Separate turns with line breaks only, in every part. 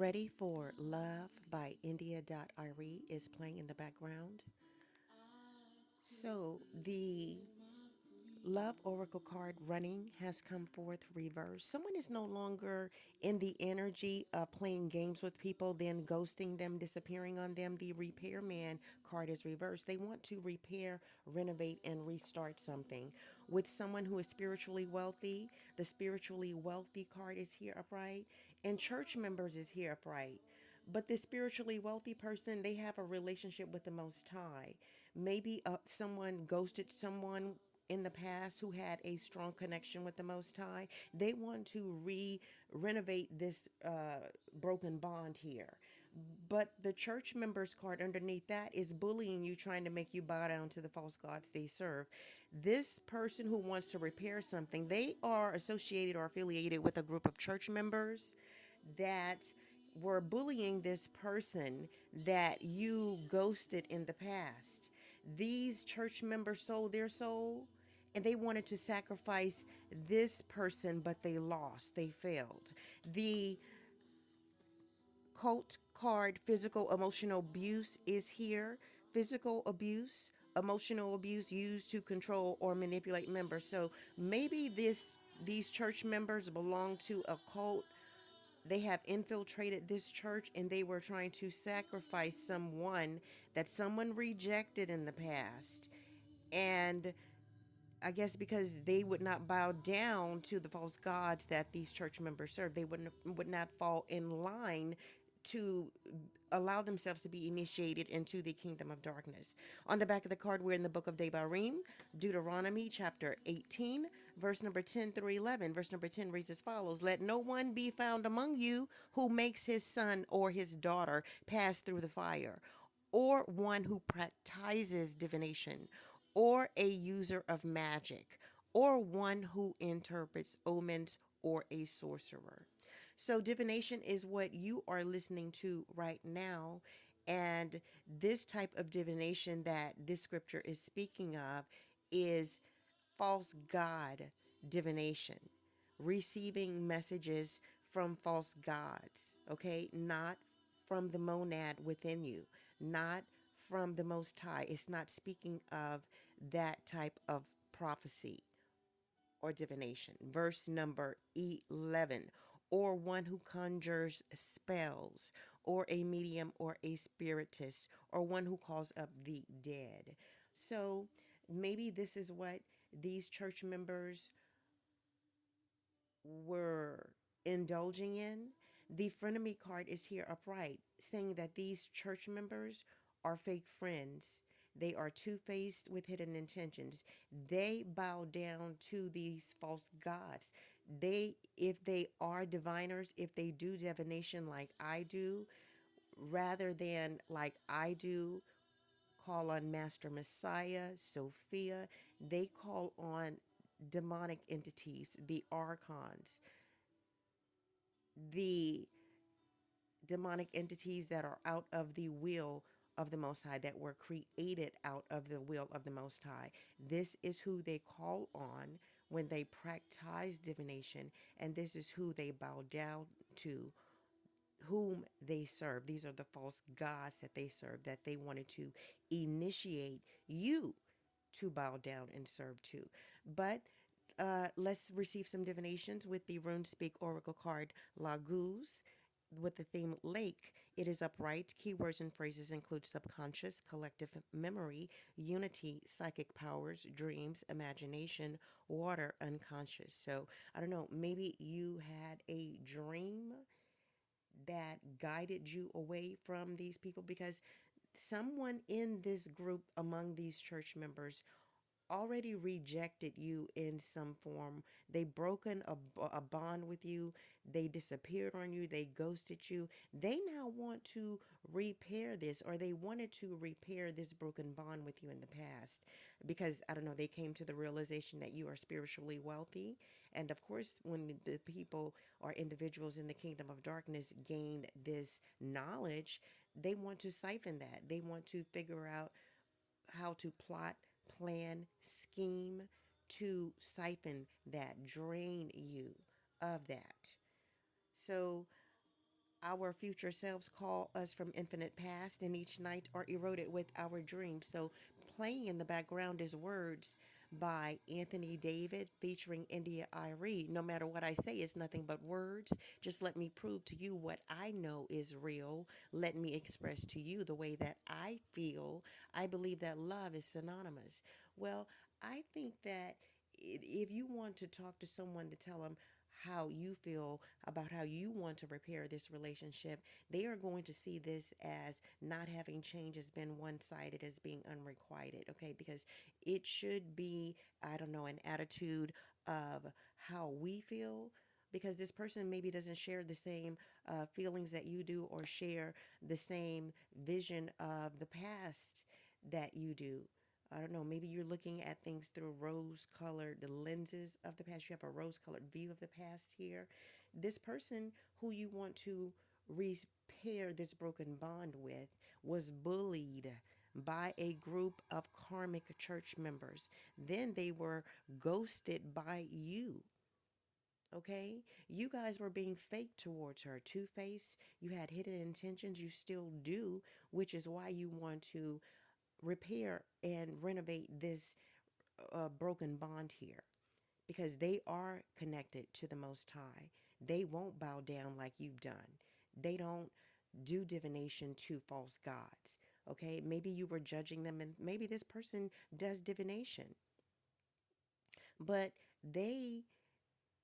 Ready for Love by India.Arie is playing in the background. So the Love Oracle card running has come forth reversed. Someone is no longer in the energy of playing games with people, then ghosting them, disappearing on them. The Repairman card is reversed. They want to repair, renovate, and restart something. With someone who is spiritually wealthy, the spiritually wealthy card is here upright, and church members is here upright. But the spiritually wealthy person, they have a relationship with the Most High. Maybe someone ghosted someone in the past who had a strong connection with the Most High. They want to renovate this broken bond here. But the church members card underneath that is bullying you, trying to make you bow down to the false gods they serve. This person who wants to repair something, they are associated or affiliated with a group of church members that were bullying this person that you ghosted in the past. These church members sold their soul and they wanted to sacrifice this person, but they lost, they failed. The cult card, physical emotional abuse, is here. Physical abuse, emotional abuse used to control or manipulate members. So maybe these church members belong to a cult. They have infiltrated this church and they were trying to sacrifice someone that someone rejected in the past. And I guess because they would not bow down to the false gods that these church members serve, they would not fall in line to allow themselves to be initiated into the kingdom of darkness. On the back of the card, we're in the book of Devarim, Deuteronomy chapter 18, verse number 10 through 11. Verse number 10 reads as follows: Let no one be found among you who makes his son or his daughter pass through the fire, or one who practices divination, or a user of magic, or one who interprets omens, or a sorcerer. So, divination is what you are listening to right now. And this type of divination that this scripture is speaking of is false god divination, receiving messages from false gods, okay? Not from the monad within you, not from the Most High. It's not speaking of that type of prophecy or divination. Verse number 11, or one who conjures spells, or a medium, or a spiritist, or one who calls up the dead. So maybe this is what these church members were indulging in. The frenemy card is here upright, saying that these church members are fake friends. They are two-faced with hidden intentions. They bow down to these false gods. If they are diviners, if they do divination like I do, rather than like I do, call on Master Messiah, Sophia, they call on demonic entities, the archons, the demonic entities that are out of the will of the Most High, that were created out of the will of the Most High. This is who they call on when they practice divination, and this is who they bow down to, whom they serve. These are the false gods that they serve, that they wanted to initiate you to bow down and serve to. But let's receive some divinations with the Rune Speak Oracle card Laguz with the theme Lake. It is upright. Keywords and phrases include subconscious, collective memory, unity, psychic powers, dreams, imagination, water, unconscious. So I don't know, maybe you had a dream that guided you away from these people, because someone in this group among these church members already rejected you in some form. They broken a bond with you. They disappeared on you. They ghosted you. They now want to repair this, or they wanted to repair this broken bond with you in the past, because I don't know, they came to the realization that you are spiritually wealthy. And of course, when the people or individuals in the kingdom of darkness gain this knowledge, they want to siphon that. They want to figure out how to plot, plan, scheme to siphon that, drain you of that. So Our future selves call us from infinite past, and each night are eroded with our dreams. So, playing in the background is words by Anthony David featuring India Arie. No matter what I say, it's nothing but words. Just let me prove to you what I know is real. Let me express to you the way that I feel. I believe that love is synonymous. Well, I think that if you want to talk to someone to tell them how you feel about how you want to repair this relationship, they are going to see this as not having change as been one sided, as being unrequited, okay? Because it should be, I don't know, an attitude of how we feel. Because this person maybe doesn't share the same feelings that you do or share the same vision of the past that you do. I don't know, maybe you're looking at things through rose colored lenses of the past. You have a rose colored view of the past here. This person who you want to repair this broken bond with was bullied by a group of karmic church members. Then they were ghosted by you. Okay, you guys were being fake towards her, two-faced. You had hidden intentions, you still do, which is why you want to repair and renovate this broken bond here, because they are connected to the Most High. They won't bow down like you've done. They don't do divination to false gods. Okay, maybe you were judging them, and maybe this person does divination, but they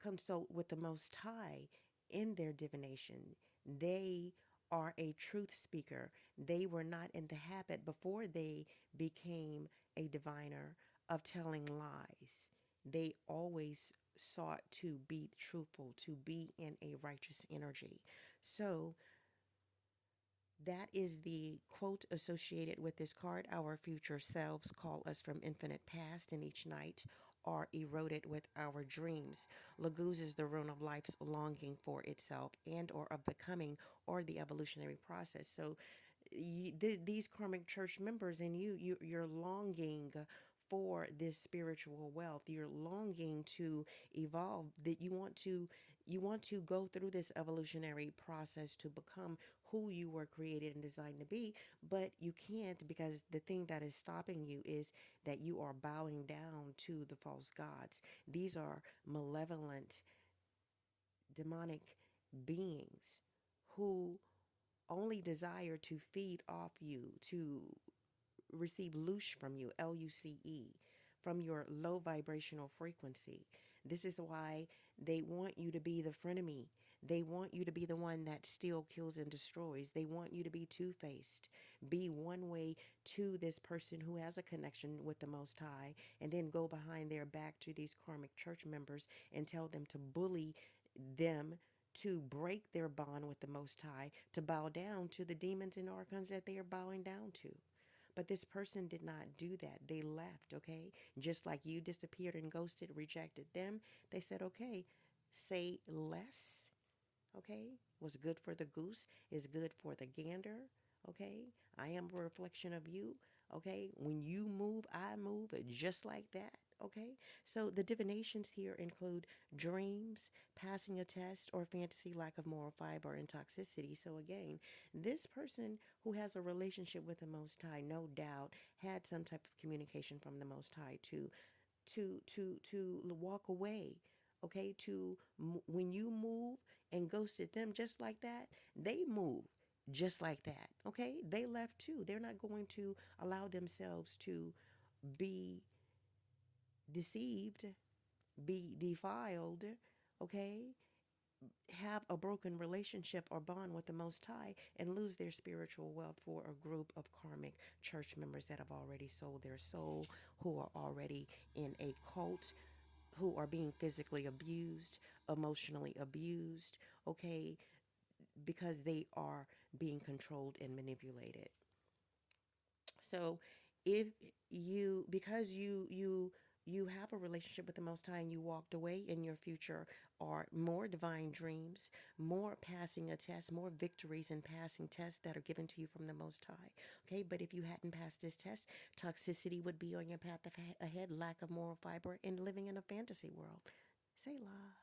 consult with the Most High in their divination. They are a truth speaker. They were not in the habit before they became a diviner of telling lies. They always sought to be truthful, to be in a righteous energy. So that is the quote associated with this card. Our future selves call us from infinite past, and each night are eroded with our dreams. Laguz is the rune of life's longing for itself and or of becoming or the evolutionary process. So these karmic church members and you're longing for this spiritual wealth. You're longing to evolve, that you want to go through this evolutionary process to become who you were created and designed to be, but you can't, because the thing that is stopping you is that you are bowing down to the false gods. These are malevolent, demonic beings who only desire to feed off you, to receive luce from you, Luce, from your low vibrational frequency. This is why they want you to be the frenemy. They want you to be the one that still kills and destroys. They want you to be two-faced, be one way to this person who has a connection with the Most High, and then go behind their back to these karmic church members and tell them to bully them, to break their bond with the Most High, to bow down to the demons and archons that they are bowing down to. But this person did not do that. They left, okay? Just like you disappeared and ghosted, rejected them, they said, okay, say less, okay? What's good for the goose is good for the gander, okay? I am a reflection of you, okay? When you move, I move just like that. Okay, so the divinations here include dreams, passing a test, or fantasy, lack of moral fiber, and toxicity. So, again, this person who has a relationship with the Most High, no doubt, had some type of communication from the Most High to walk away. Okay, when you move and ghosted them just like that, they move just like that. Okay, they left too. They're not going to allow themselves to be deceived, be defiled, okay, have a broken relationship or bond with the Most High and lose their spiritual wealth for a group of karmic church members that have already sold their soul, who are already in a cult, who are being physically abused, emotionally abused, okay, because they are being controlled and manipulated. So if because you have a relationship with the Most High and you walked away, in your future are more divine dreams, more passing a test, more victories in passing tests that are given to you from the Most High. Okay, but if you hadn't passed this test, toxicity would be on your path ahead, lack of moral fiber, and living in a fantasy world. Say la.